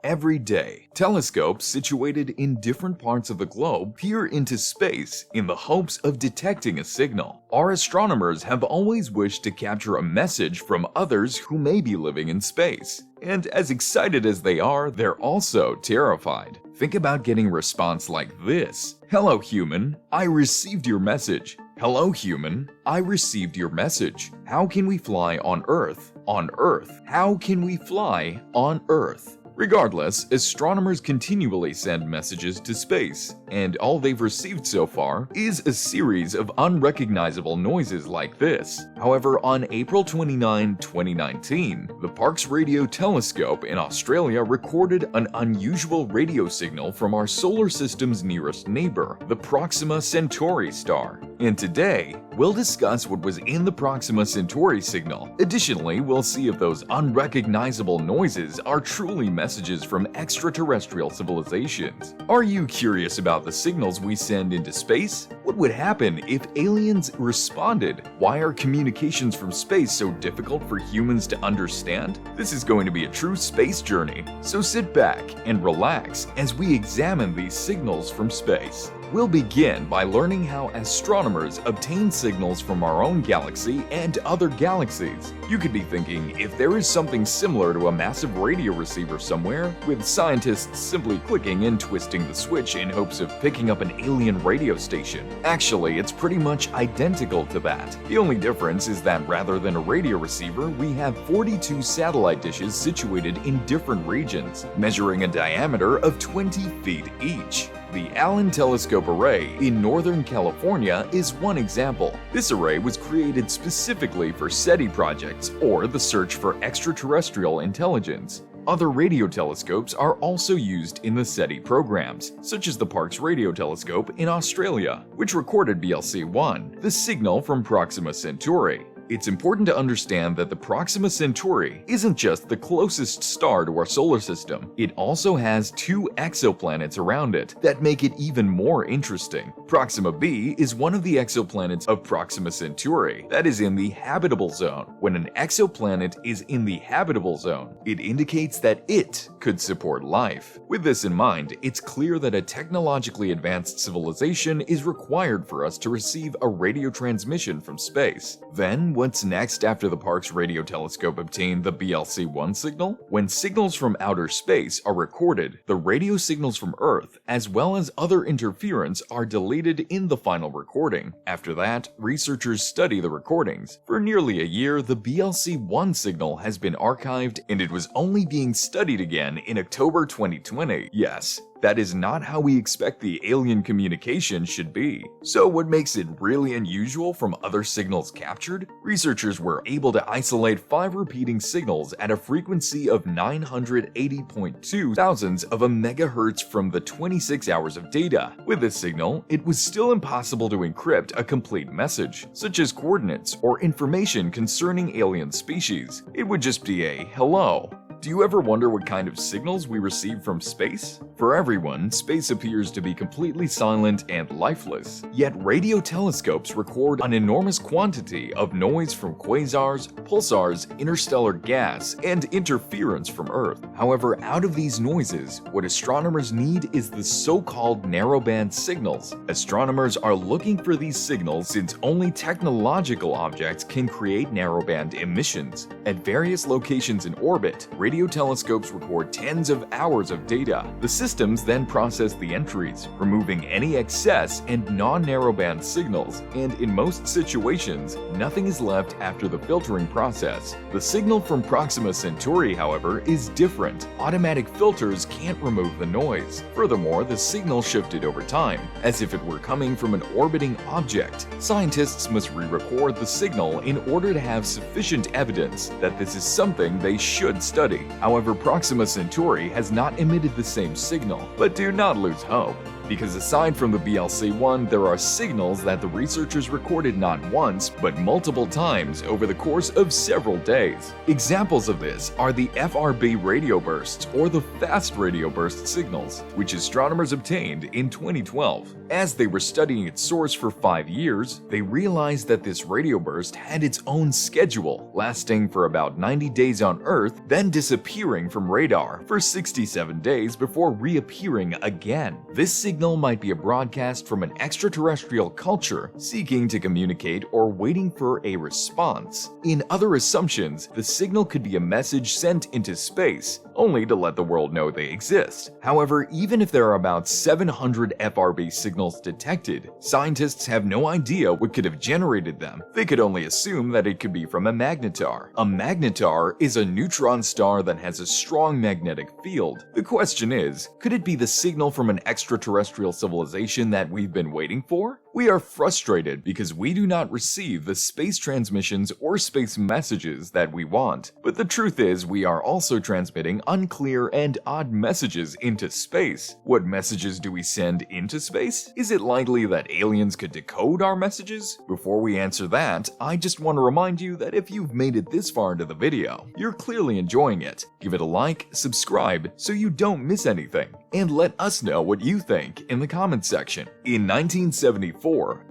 Every day, telescopes situated in different parts of the globe peer into space in the hopes of detecting a signal. Our astronomers have always wished to capture a message from others who may be living in space. And as excited as they are, they're also terrified. Think about getting a response like this. "Hello, human. I received your message." "Hello, human. I received your message. How can we fly on Earth? On Earth. How can we fly on Earth?" Regardless, astronomers continually send messages to space, and all they've received so far is a series of unrecognizable noises like this. However, on April 29, 2019, the Parkes Radio Telescope in Australia recorded an unusual radio signal from our solar system's nearest neighbor, the Proxima Centauri star. And today, we'll discuss what was in the Proxima Centauri signal. Additionally, we'll see if those unrecognizable noises are truly messages from extraterrestrial civilizations. Are you curious about the signals we send into space? What would happen if aliens responded? Why are communications from space so difficult for humans to understand? This is going to be a true space journey, so sit back and relax as we examine these signals from space. We'll begin by learning how astronomers obtain signals from our own galaxy and other galaxies. You could be thinking, if there is something similar to a massive radio receiver somewhere, with scientists simply clicking and twisting the switch in hopes of picking up an alien radio station. Actually, it's pretty much identical to that. The only difference is that rather than a radio receiver, we have 42 satellite dishes situated in different regions, measuring a diameter of 20 feet each. The Allen Telescope Array in Northern California is one example. This array was created specifically for SETI projects, or the search for extraterrestrial intelligence. Other radio telescopes are also used in the SETI programs, such as the Parkes Radio Telescope in Australia, which recorded BLC-1, the signal from Proxima Centauri. It's important to understand that the Proxima Centauri isn't just the closest star to our solar system. It also has two exoplanets around it that make it even more interesting. Proxima b is one of the exoplanets of Proxima Centauri that is in the habitable zone. When an exoplanet is in the habitable zone, it indicates that it could support life. With this in mind, it's clear that a technologically advanced civilization is required for us to receive a radio transmission from space. Then, what's next after the Parkes Radio Telescope obtained the BLC-1 signal? When signals from outer space are recorded, the radio signals from Earth, as well as other interference, are deleted in the final recording. After that, researchers study the recordings. For nearly a year, the BLC-1 signal has been archived, and it was only being studied again in October 2020. Yes, that is not how we expect the alien communication should be. So what makes it really unusual from other signals captured? Researchers were able to isolate 5 repeating signals at a frequency of 980.2 thousandths of a megahertz from the 26 hours of data. With this signal, it was still impossible to encrypt a complete message, such as coordinates or information concerning alien species. It would just be a hello. Do you ever wonder what kind of signals we receive from space? For everyone, space appears to be completely silent and lifeless. Yet radio telescopes record an enormous quantity of noise from quasars, pulsars, interstellar gas, and interference from Earth. However, out of these noises, what astronomers need is the so-called narrowband signals. Astronomers are looking for these signals since only technological objects can create narrowband emissions. At various locations in orbit, radio telescopes record tens of hours of data. The systems then process the entries, removing any excess and non-narrowband signals, and in most situations, nothing is left after the filtering process. The signal from Proxima Centauri, however, is different. Automatic filters can't remove the noise. Furthermore, the signal shifted over time, as if it were coming from an orbiting object. Scientists must re-record the signal in order to have sufficient evidence that this is something they should study. However, Proxima Centauri has not emitted the same signal, but do not lose hope. because aside from the BLC-1, there are signals that the researchers recorded not once, but multiple times over the course of several days. Examples of this are the FRB radio bursts, or the fast radio burst signals, which astronomers obtained in 2012. As they were studying its source for 5 years, they realized that this radio burst had its own schedule, lasting for about 90 days on Earth, then disappearing from radar for 67 days before reappearing again. This signal might be a broadcast from an extraterrestrial culture seeking to communicate or waiting for a response. In other assumptions, the signal could be a message sent into space, only to let the world know they exist. However, even if there are about 700 FRB signals detected, scientists have no idea what could have generated them. They could only assume that it could be from a magnetar. A magnetar is a neutron star that has a strong magnetic field. The question is, could it be the signal from an extraterrestrial civilization that we've been waiting for? We are frustrated because we do not receive the space transmissions or space messages that we want. But the truth is, we are also transmitting unclear and odd messages into space. What messages do we send into space? Is it likely that aliens could decode our messages? Before we answer that, I just want to remind you that if you've made it this far into the video, you're clearly enjoying it. Give it a like, subscribe, so you don't miss anything, and let us know what you think in the comments section. In 1974,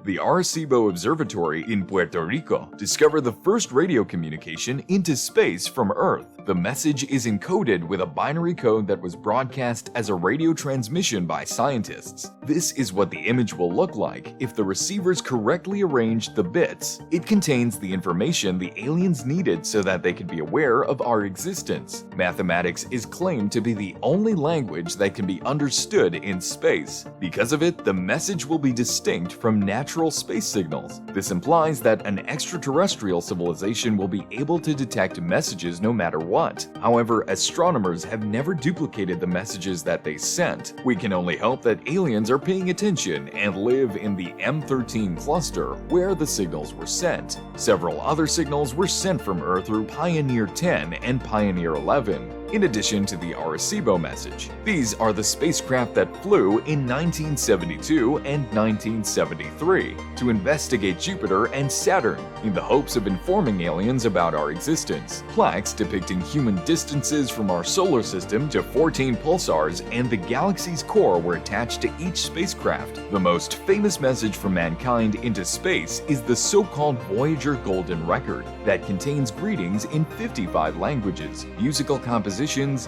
the Arecibo Observatory in Puerto Rico discovered the first radio communication into space from Earth. The message is encoded with a binary code that was broadcast as a radio transmission by scientists. This is what the image will look like if the receivers correctly arranged the bits. It contains the information the aliens needed so that they could be aware of our existence. Mathematics is claimed to be the only language that can be understood in space. Because of it, the message will be distinct from natural space signals. This implies that an extraterrestrial civilization will be able to detect messages no matter what. However, astronomers have never duplicated the messages that they sent. We can only hope that aliens are paying attention and live in the M13 cluster where the signals were sent. Several other signals were sent from Earth through Pioneer 10 and Pioneer 11. In addition to the Arecibo message. These are the spacecraft that flew in 1972 and 1973 to investigate Jupiter and Saturn in the hopes of informing aliens about our existence. Plaques depicting human distances from our solar system to 14 pulsars and the galaxy's core were attached to each spacecraft. The most famous message from mankind into space is the so-called Voyager Golden Record that contains greetings in 55 languages, musical compositions,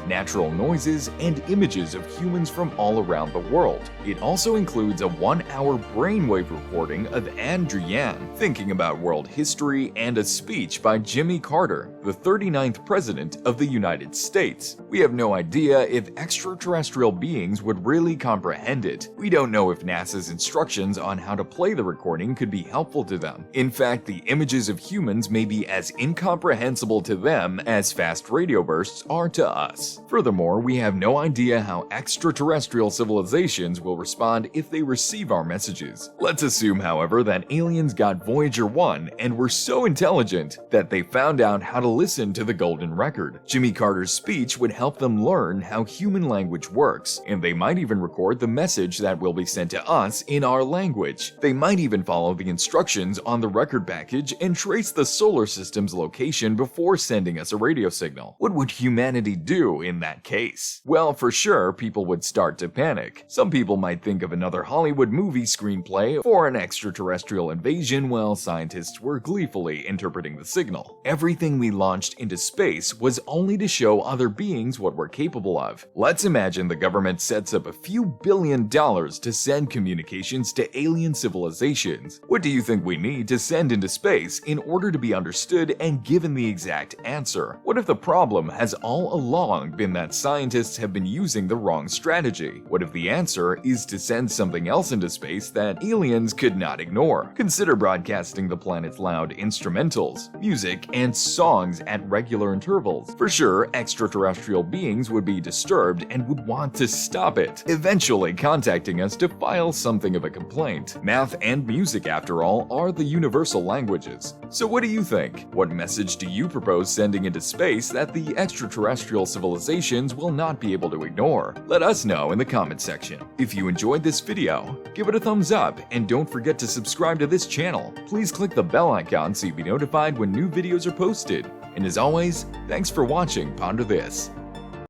natural noises, and images of humans from all around the world. It also includes a 1-hour brainwave recording of Andrew Yan thinking about world history and a speech by Jimmy Carter, the 39th President of the United States. We have no idea if extraterrestrial beings would really comprehend it. We don't know if NASA's instructions on how to play the recording could be helpful to them. In fact, the images of humans may be as incomprehensible to them as fast radio bursts are to us. Furthermore, we have no idea how extraterrestrial civilizations will respond if they receive our messages. Let's assume, however, that aliens got Voyager 1 and were so intelligent that they found out how to listen to the Golden Record. Jimmy Carter's speech would help them learn how human language works, and they might even record the message that will be sent to us in our language. They might even follow the instructions on the record package and trace the solar system's location before sending us a radio signal. What would humanity do in that case? Well, for sure, people would start to panic. Some people might think of another Hollywood movie screenplay for an extraterrestrial invasion while scientists were gleefully interpreting the signal. Everything we launched into space was only to show other beings what we're capable of. Let's imagine the government sets up a few $billion to send communications to alien civilizations. What do you think we need to send into space in order to be understood and given the exact answer? What if the problem has all along been that scientists have been using the wrong strategy? What if the answer is to send something else into space that aliens could not ignore? Consider broadcasting the planet's loud instrumentals, music, and songs songs at regular intervals. For sure, extraterrestrial beings would be disturbed and would want to stop it, eventually contacting us to file something of a complaint. Math and music, after all, are the universal languages. So what do you think? What message do you propose sending into space that the extraterrestrial civilizations will not be able to ignore? Let us know in the comment section. If you enjoyed this video, give it a thumbs up and don't forget to subscribe to this channel. Please click the bell icon so you'll be notified when new videos are posted. And as always, thanks for watching Ponder This.